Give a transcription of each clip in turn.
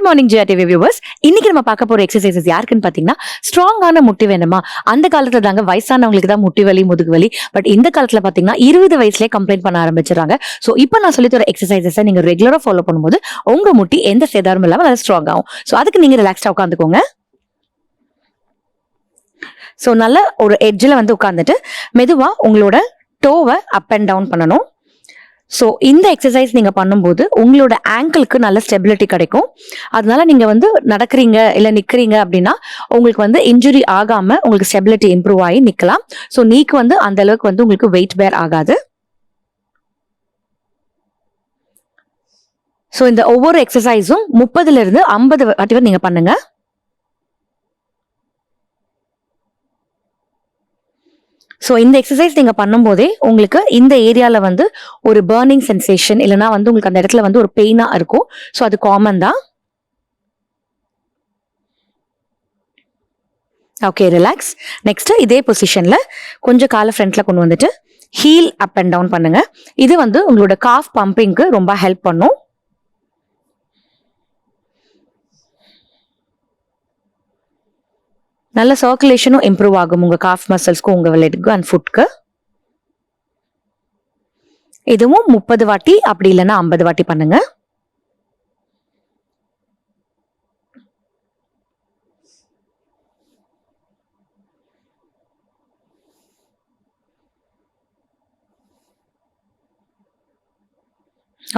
Morning ஜியா TV viewers. இன்னைக்கு நம்ம பார்க்க போற எக்ஸசைசஸ் யாருக்குன்னு பாத்தீங்கன்னா, ஸ்ட்ராங்கான முட்டி வேணுமா? அந்த காலத்துல தாங்க வயசானவங்களுக்கு தான் முட்டி வலி, முதுகு வலி. பட் இந்த காலத்துல பாத்தீங்கன்னா 20 வயசுலயே கம்ப்ளைண்ட் பண்ண ஆரம்பிச்சிடறாங்க. சோ இப்போ நான் சொல்லி தர எக்ஸசைசஸை நீங்க ரெகுலரா ஃபாலோ பண்ணும்போது உங்க முட்டி எந்த சேதாரமும் இல்லாம நல்லா ஸ்ட்ராங் ஆகும். சோ அதுக்கு நீங்க ரிலாக்ஸ்டா உட்காந்துக்கோங்க. சோ நல்ல ஒரு எட்ஜில் வந்து உட்காந்துட்டு மெதுவா உங்களோட டோவை அப் அண்ட் டவுன் பண்ணணும். ஸோ இந்த எக்ஸசைஸ் நீங்கள் பண்ணும்போது உங்களோட ஆங்கிளுக்கு நல்ல ஸ்டெபிலிட்டி கிடைக்கும். அதனால நீங்கள் வந்து நடக்கிறீங்க இல்லை நிற்கிறீங்க அப்படின்னா உங்களுக்கு வந்து இன்ஜுரி ஆகாமல் உங்களுக்கு ஸ்டெபிலிட்டி இம்ப்ரூவ் ஆகி நிற்கலாம். ஸோ நீக்கு வந்து அந்த அளவுக்கு வந்து உங்களுக்கு வெயிட் பேர் ஆகாது. ஸோ இந்த ஒவ்வொரு எக்ஸசைஸும் 30லிருந்து 50 வாட்டி நீங்கள் பண்ணுங்க. ஸோ இந்த எக்ஸசைஸ் நீங்கள் பண்ணும்போதே உங்களுக்கு இந்த ஏரியாவில் வந்து ஒரு பர்னிங் சென்சேஷன் இல்லைனா வந்து உங்களுக்கு அந்த இடத்துல வந்து ஒரு பெயினாக இருக்கும். ஸோ அது காமன் தான். Okay, relax. நெக்ஸ்ட் இதே பொசிஷனில் கொஞ்சம் காலை ஃப்ரண்ட்ல கொண்டு வந்துட்டு ஹீல் அப் அண்ட் டவுன் பண்ணுங்க. இது வந்து உங்களோட காஃப் பம்பிங்க்கு ரொம்ப ஹெல்ப் பண்ணும். நல்ல சர்க்குலேஷனும் இம்ப்ரூவ் ஆகும் உங்க காஃப் மசில்ஸ்க்கு, உங்க லெக்கு அண்ட் ஃபுட்க்கு. இதுவும் 30 வாட்டி அப்படி இல்லைன்னா 50 வாட்டி பண்ணுங்க.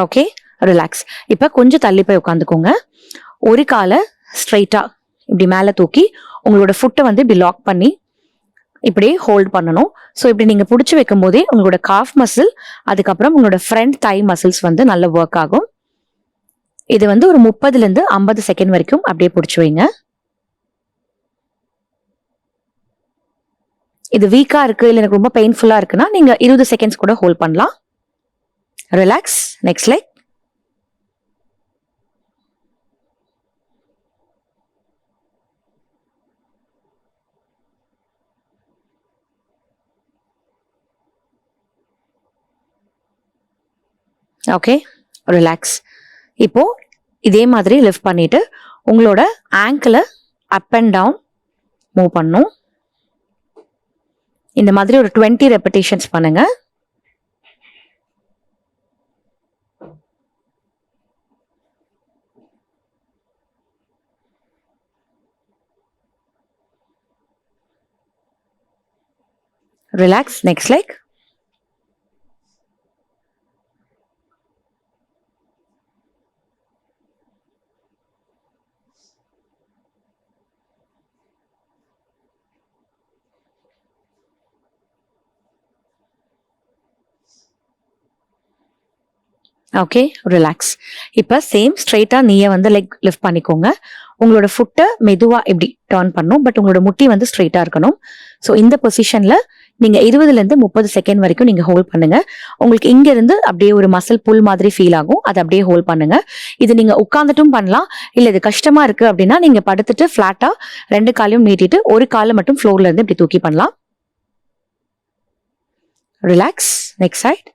Okay, relax. இப்போ கொஞ்சம் தள்ளி போய் உட்காந்துக்கோங்க. ஒரு காலை ஸ்ட்ரைட்டா இப்படி மேலே தூக்கி உங்களோட ஃபுட்டை வந்து இப்படி லாக் பண்ணி இப்படியே ஹோல்ட் பண்ணணும். ஸோ இப்படி நீங்கள் பிடிச்சி வைக்கும் போதே உங்களோட காஃப் மசில் அதுக்கப்புறம் உங்களோட ஃப்ரண்ட் தை மசில்ஸ் வந்து நல்ல ஒர்க் ஆகும். இது வந்து ஒரு 30லிருந்து 50 செகண்ட் வரைக்கும் அப்படியே பிடிச்சி வைங்க. இது வீக்காக இருக்கு இல்லை எனக்கு ரொம்ப பெயின்ஃபுல்லாக இருக்குன்னா நீங்கள் 20 செகண்ட்ஸ் கூட ஹோல்ட் பண்ணலாம். Relax. Next leg. Okay, relax. இப்போ இதே மாதிரி லிஃப்ட் பண்ணிட்டு உங்களோட ஆங்கிளை அப் அண்ட் டவுன் மூவ் பண்ணும். இந்த மாதிரி ஒரு 20 ரெப்பிட்டேஷன்ஸ் பண்ணுங்க. Relax. Next leg. Okay, relax. இப்போ சேம் ஸ்ட்ரெயிட்டாக நீயை வந்து லெக் லிஃப்ட் பண்ணிக்கோங்க. உங்களோட ஃபுட்டை மெதுவாக இப்படி டர்ன் பண்ணும். பட் உங்களோட முட்டி வந்து ஸ்ட்ரெயிட்டாக இருக்கணும். ஸோ இந்த பொசிஷனில் நீங்கள் 20லிருந்து 30 செகண்ட் வரைக்கும் நீங்கள் ஹோல்ட் பண்ணுங்க. உங்களுக்கு இங்கேருந்து அப்படியே ஒரு மசில் புல் மாதிரி ஃபீல் ஆகும். அதை அப்படியே ஹோல்ட் பண்ணுங்க. இது நீங்கள் உட்காந்துட்டும் பண்ணலாம். இல்லை இது கஷ்டமாக இருக்குது அப்படின்னா நீங்கள் படுத்துட்டு ஃப்ளாட்டாக 2 காலையும் நீட்டிட்டு ஒரு காலை மட்டும் ஃப்ளோர்லேருந்து இப்படி தூக்கி பண்ணலாம். Relax. Next side.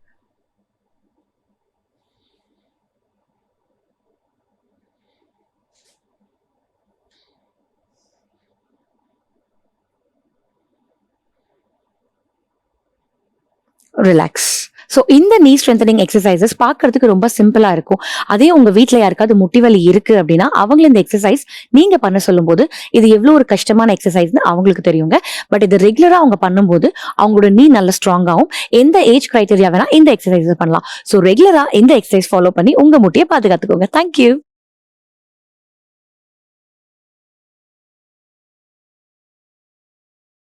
Relax. So இந்த நீ ஸ்ட்ரென்தனிங் எக்ஸசைசஸ் பார்க்கறதுக்கு ரொம்ப சிம்பிளா இருக்கும். அதே உங்க வீட்டில் யாருக்காவது முட்டி வலி இருக்கு அப்படின்னா அவங்கள இந்த எக்ஸசைஸ் நீங்க பண்ண சொல்லும் போது இது எவ்வளவு ஒரு கஷ்டமான எக்ஸசைஸ்னு அவங்களுக்கு தெரியுங்க. பட் இது ரெகுலரா அவங்க பண்ணும்போது அவங்களோட நீ நல்ல ஸ்ட்ராங் ஆகும். எந்த ஏஜ் கிரைட்டீரியா வேணா இந்த எக்ஸசைஸ் பண்ணலாம். ஸோ ரெகுலரா இந்த எக்ஸசைஸ் ஃபாலோ பண்ணி உங்க முட்டியை பாதுகாத்துக்கோங்க. தேங்க்யூ.